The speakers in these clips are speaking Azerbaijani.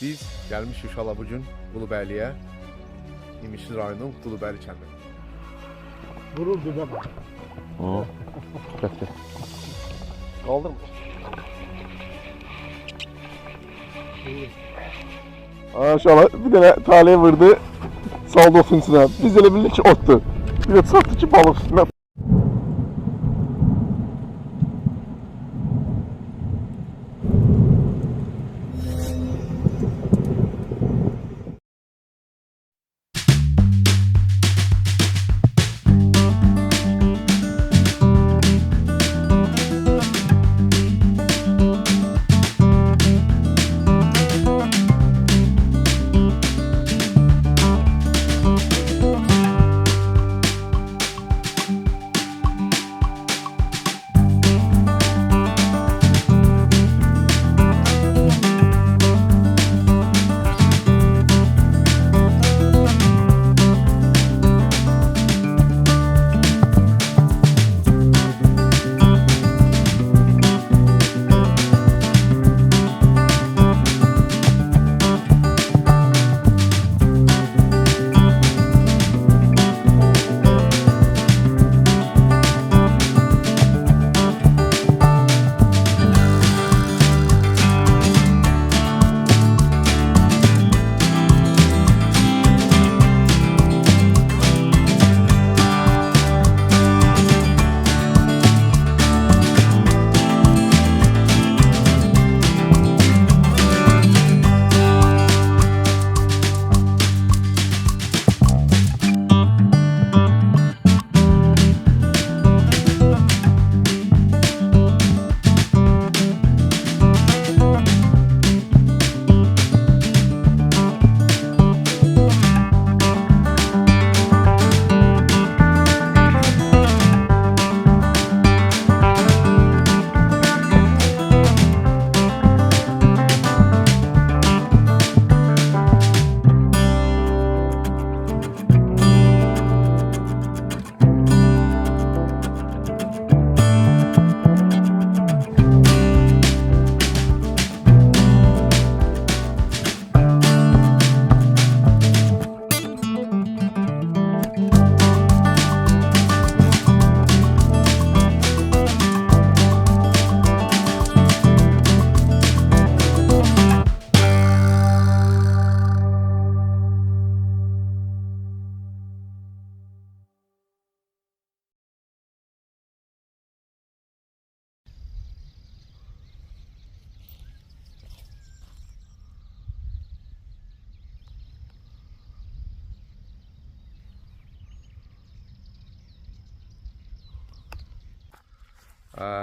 Biz gəlmişik inşallah bugün Qulubəyliyə, İmişli rayonunun Qulubəyli kəndinə. Vurur dibə bax. Gətir. Qaldırma. İnşallah bir tane taliye vurdu. Saldı otun üstüne. Biz öyle bildik ki ottu. Bir de çattı ki balık üstüne.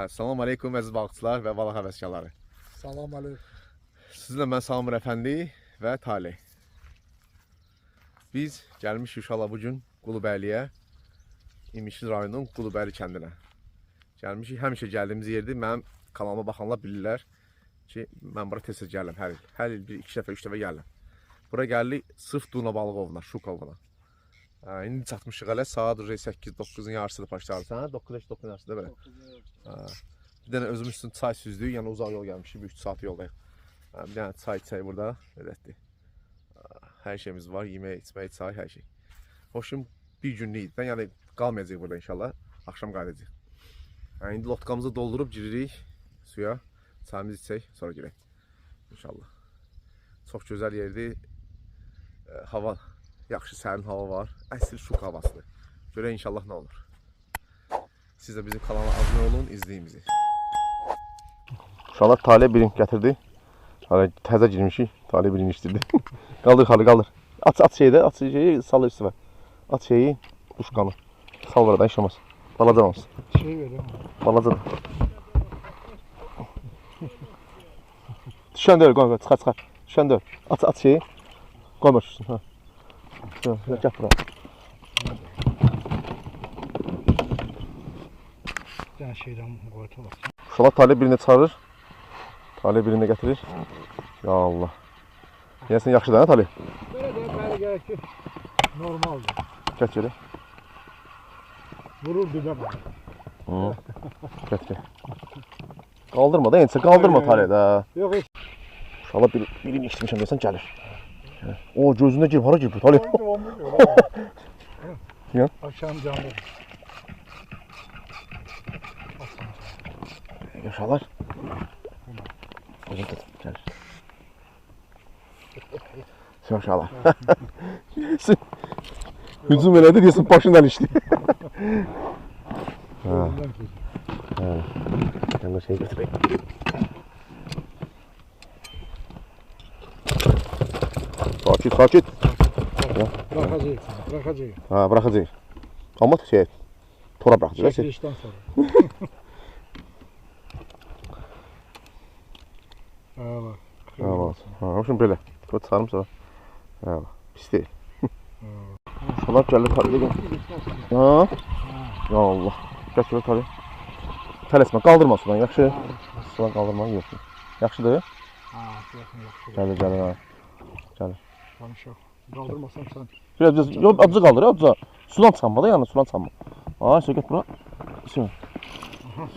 Salam aleykum əziz balıqçılar və balıq həvəskarları. Salam aleyküm. Sizinlə mən Samir Əfəndi və Talih. Biz gəlmişik inşallah bugün Qulubəyliyə, İmişli rayonunun Qulubəyli kəndinə. Gəlmişik, həmişə gəldiyimiz yerdir. Mənim kanalıma baxanlar bilirlər ki, mən bura tez-tez gəlirəm hər il. Hər il 1-2 dəfə, 3 dəfə gəlirəm. Bura gəlirik sırf duna balığı ovuna, şuk ovuna. İndi çatmışıq hələ, saat 8-9-un yarısıdır başlarız. 9-9 yarısıdır belə. Bir dənə özümüz üçün çay süzdük, yəni uzaq yol gəlmişik, 3 saat yoldayıq. Bir dənə çay içək burada, edətdir. Hər şeyimiz var, yemək, içmək, çay, hər şey. Hoşum bir günlük idi, yəni qalmayacaq burada inşallah, axşam qayıdacaq. İndi lotkamızı doldurup giririk suya, çayımızı içək, sonra girək. İnşallah. Çox gözəl yerdir, hava, yaxşı sərin hava var, əsl şuk havasıdır. Görək inşallah nə olur. Siz de bizim kanala abone olun, izleyin bizi. İnşallah Talih birini getirdi. Hala təzə girmişik, Talih birini iştirdi. Kaldır Talih, kaldır. At şeyi at şeyi, sal üstüne. At şeyi, kuşkanı. Sal var da işlemez. Balaca olsun. Şey vereyim. Balaca da. Düşen de öyle, koy, çıkar. Düşen de öyle. At şeyi. Koyma şursun. Ha. Gel buraya. Bir şeyden koytu bak. İnşallah Talih birini çağırır. Talih birini getirir. Ya Allah. Yine sen yaxşı da, Talih? Böyle de böyle gerek ki normaldir. Geç yeri. Vurur dibə bax. Geç. Kaldırma da, ense kaldırma Talih da. Yok hiç. İnşallah birini içmişəm desən gəlir. O gözündə girib, hara girib? Hali. Ya. Akşam canlı. Yaşalar. Gəlir. Yaşalar. Hücum elədi desin başından içdi. Ha. Yanına şey götüreyim. Sakit sakit. Bırakacağız. Bırakacağız. Ha bırakacağız. Ama şey tora bırakacağız. Çekilişten sonra. Evet. Evet. Ha, şimdi böyle. Kötü sarım sonra. Evet. Pis değil. Şunlar geldi tabii. Ha. Ya Allah. Gətir tabii. Tələsmə, qaldırma sudan, yaxşı. Sudan qaldırma, yox. Yaxşıdır? Ha, yaxşı. Gəlir, ha. Gəlir. Danışaq. Qaldırmasan sən. Biraz, yox, acı qaldır, acı. Sudan çıxanma da, yəni sudan çıxanma. Ha, şey get bura. Şey.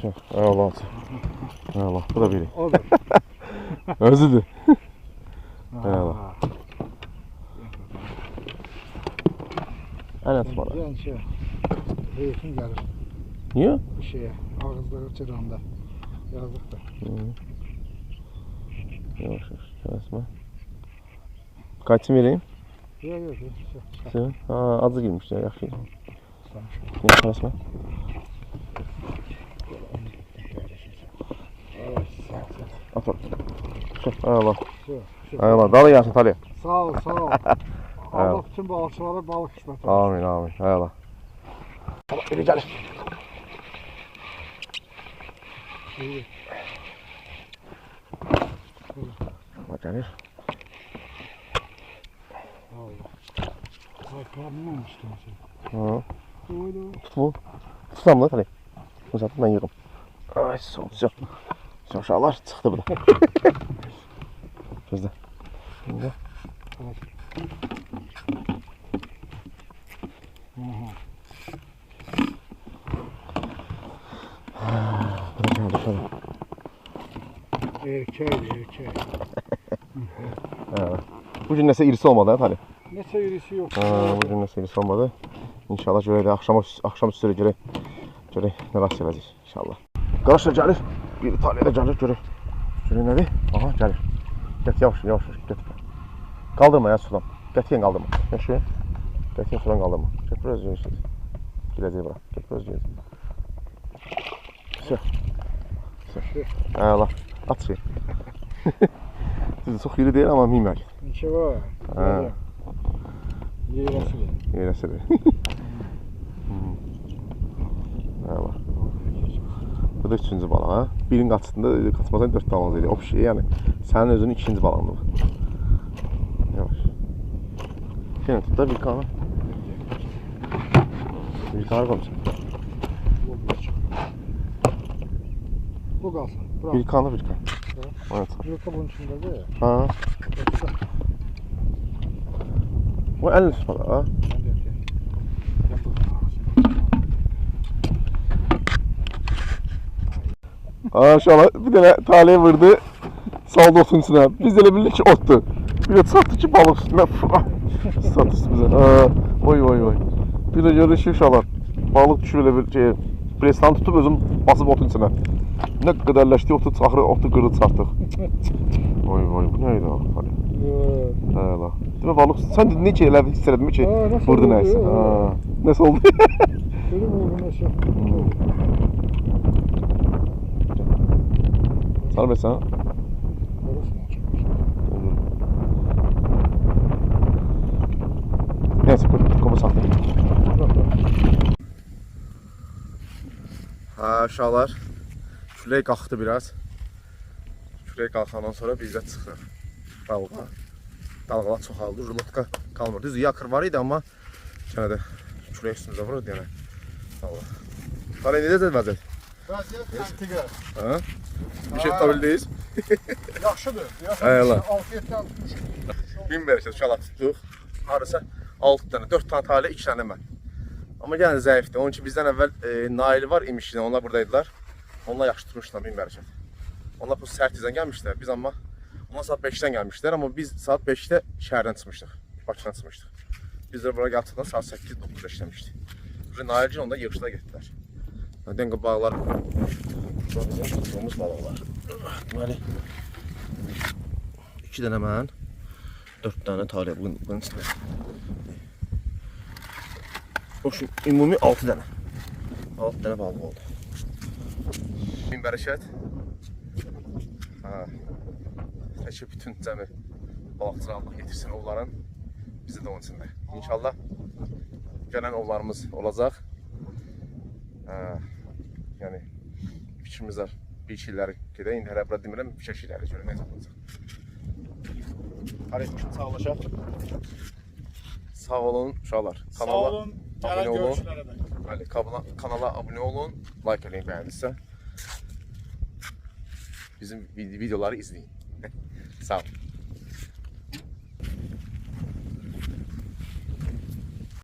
Şey. Allah. Allah, bu da biri. Odur. Özüdür. Allah. Ələt var. Yəni şey. Reyfin gəlir. Niyə? Bir şeye. Ağızlığı çırağında. Yazdık da. Yavaş yavaş. Tələsmə. Kaçım vereyim? Yok. Sen? Ha, acı girmiş ya, yaxşı. Danışaq. Yox, tələsmə. At at. Allah. Allah, dalı yansın Talya. Sağ ol. Allah bütün balıkçılara balık kısmet. Amin, amin. Allah. Allah, biri gəlir. İyi. Allah gəlir. Allah. Ay karnım istiyorsun. Ha. Oydu. Tutma. Tutam da Talya. Uzatın, mən yığım. Ay, sol. Şaşalar çıxdı bu da. Gözlə. Şimdi. Erkek. Evet. Bu gün nəsə irisi olmadı, Talya? Neçə irisi yok. Ha, bu gün nəsə irisi olmadı. İnşallah görək də axşam üstü görək nə rast gələcək inşallah. Qarşıda gəlir. Bir Talya da gəlir görək. Görək nədir? Aha, gəlir. Get yavaş, get. Qaldırma ya sudan. Qətiyyən qaldırma. Yaxşı. Qətiyyən sudan qaldırma. Get biraz görək. Girəcək bura. Get biraz görək. Allah. At şey. Çox iri deyil amma mimər. Neçə var? Ha. Yeyrəsidir. Yeyrəsidir. Allah. Bu da üçüncü balıq ha. Birin qaçısında qaçmasan 4 damaz edir. O bir şey yani. Sənin özünün ikinci balığındır bu. Yavaş. Yine tut da bir kanı. Bir kanı koymuşsun. Bu kalsın. Bırak. Bir kanı. Evet. Yoksa bunun içinde de. Ha. O elini tut balığı ha. Maşallah bir tane Talya vurdu. Saldı otun üstüne. Biz de bildik ki ottu. Bir de sattı ki balık üstüne. Sattı üstümüze. Oy. Bir de görür inşallah. Balık düşür öyle bir şey. Prestan tutup özüm basıp otun üstüne. Ne kadarlaştı otu çaxırı, otu qırı çartdıq. Oy, bu neydi o? Allah. Değil mi balık? Sen de necə elə hiss elədin ki vurdu nəysə? Nasıl oldu? Benim oğlum nasıl? Sarı sen. Neyse, kumu sattım. Ha, uşaqlar. Külək qalxdı biraz. Külək qalxandan sonra biz də çıxırıq balığa. Dalğalar çoxaldı, julutka qalmır. Düzdür, yakır var idi amma yenə də külək üstümüzə vurur deyənə. Allah. Talya, necədir vəziyyət? Vəziyyət məntiqə. Ha? Bir şey tutabildiniz? Yaxşıdır. Eyvallah. 6-7'den tutmuşum. Min bərəkət uşaqlar tutduq. Harasa 6 dənə, 4 dənə Talya, 2 dənə mən. Amma yenə də zəifdir. Onun üçün bizdən əvvəl Naili var imişdən, onlar buradaydılar. Onlar yaxşı tutmuşlar, min bərəkət. Onlar bu sərt izdən gəlmişlər. Biz amma Onlar saat 5-dən gəlmişdilər, amma biz saat 5-də şəhərdən çıxmışdıq. Bakıdan çıxmışdıq. Biz də bura gəldik saat 8-9-da işləmişdik. Nailcin onda yığışda getdilər. Dəngə bağlar, tutduğumuz balıqlar. Deməli, 2 dənə mən, 4 dənə Talib bunun içində. Ümumi 6 dənə. 6 dənə balıq oldu. Min bərəkət. Təki bütün cəmi balıqçılar Allah getirsin ovların. Bizi də onun içində. İnşallah gələn ovlarımız olacaq. Yəni fikrimiz var. Bir şeyləri gedək. İndi hələ bura demirəm, bir şeyləri görə necə olacaq. Hadi sağlaşaq. Sağ olun uşaqlar. Sağ olun. Gələn görüşlərə də. Bəli, kanala abunə olun, like eləyin bəyəndinizsə. Bizim videoları izləyin. Sağ olun.